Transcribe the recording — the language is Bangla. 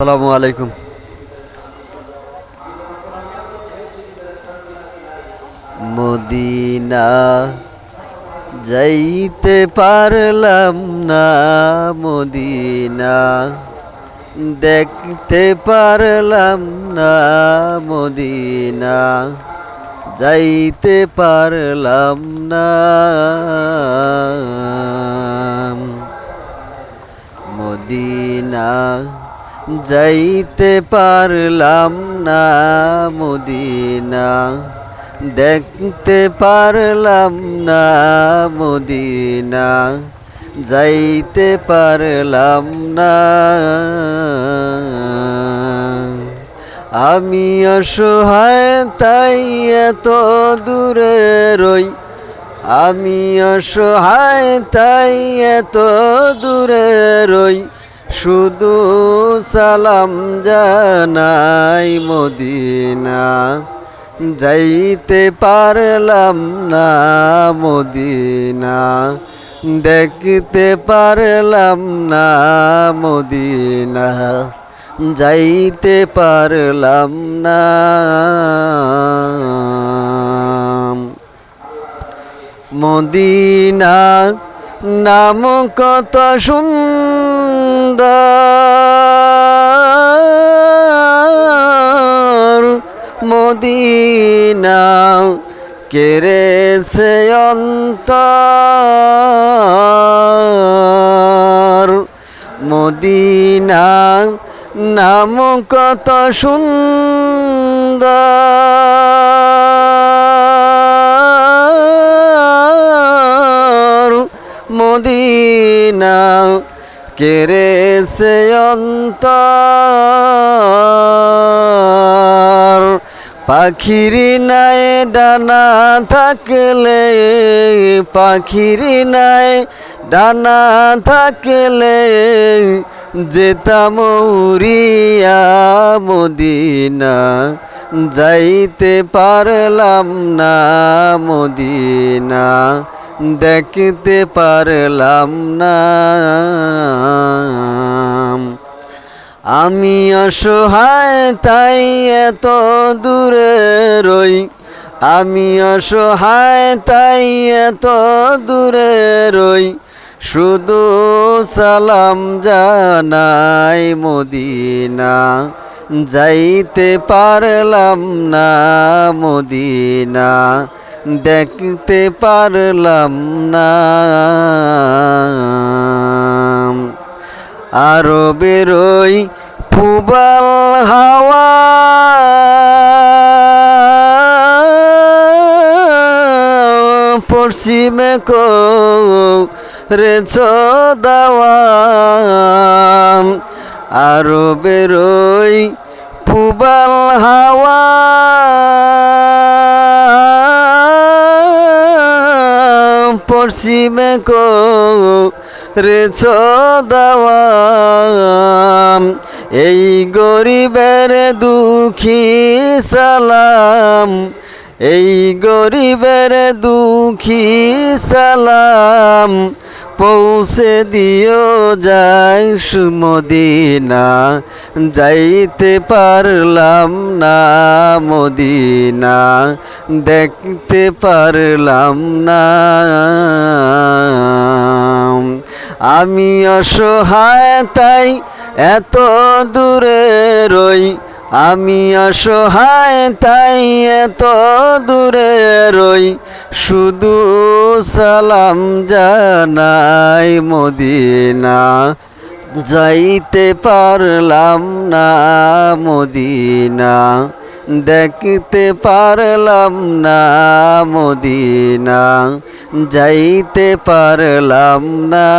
আসসালামু আলাইকুম। মদিনা যাইতে পারলাম না, মদিনা দেখতে পারলাম না, মদিনা যাইতে পারলাম না। মদিনা যাইতে পারলাম না, মদিনা দেখতে পারলাম না, মদিনা যাইতে পারলাম না। আমি অসহায় তাই এত দূরে রই, আমি অসহায় তাই এত দূরে রই, শুধু সালাম জানাই মদিনা যাইতে পারলাম না, মদিনা দেখতে পারলাম না, মদিনা যাইতে পারলাম না। মদিনা নাম কত সুন্দর, মদিনা কেড়েছে অন্তর। মদিনা নাম কত সুন্দর, মদিনা কেড়েছে অন্তর। পাখির নাই ডানা থাকলে, পাখির নাই ডানা থাকলে যেতাম উড়িয়া, মদিনা যাইতে পারলাম না, মদিনা দেখতে পারলাম না। আমি অসহায় তাই এত দূরে রই, আমি অসহায় তাই এত দূরে রই, শুধু সালাম জানাই মদিনা যাইতে পারলাম না, মদিনা দেখতে পারলাম না। আরো বেরোই পুবাল হাওয়া, পশ্চিমে করেছ দাওয়া। আরো বেরোই পুবাল হাওয়া, পশ্চিমে করেছ দাওয়া। এই গরিবের দুঃখী সালাম, এই গরিবের দুঃখী সালাম পৌঁছে দিও যাই, মদিনা যাইতে পারলাম না, মদিনা দেখতে পারলাম না। আমি অসহায় তাই এত দূরে রই, আমি অসহায় তাই এত দূরে রই, শুধু সালাম জানাই মদিনা যাইতে পারলাম না, মদিনা দেখতে পারলাম না, মদিনা যাইতে পারলাম না।